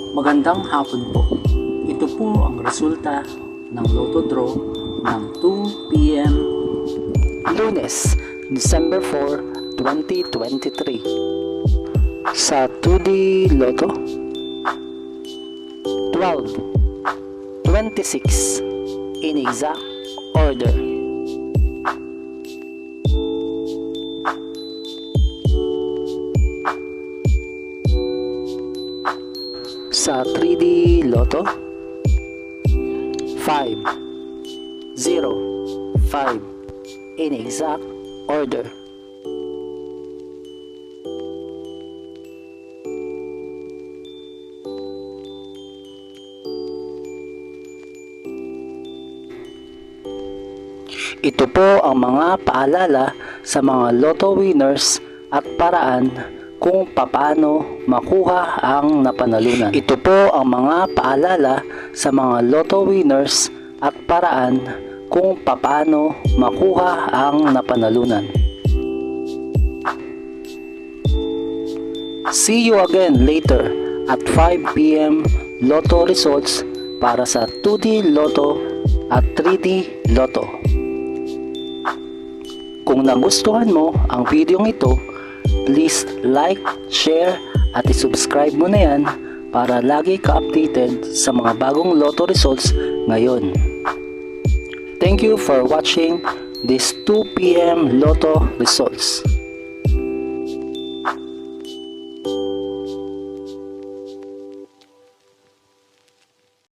Magandang hapon po. Ito po ang resulta ng Lotto Draw ng 2 p.m. Lunes, December 4, 2023. Sa 2D Lotto, 12, 26 in exact order. Sa 3D Lotto, 5, 0, 5 in exact order. Ito po ang mga paalala sa mga lotto winners at paraan kung papaano makuha ang napanalunan. Ito po ang mga paalala sa mga lotto winners at paraan kung papaano makuha ang napanalunan. See you again later at 5 p.m. Lotto results para sa 2D Lotto at 3D Lotto. Kung nagustuhan mo ang video ito, please like, share at i-subscribe mo na yan para lagi ka updated sa mga bagong lotto results ngayon. Thank you for watching this 2 p.m. lotto results.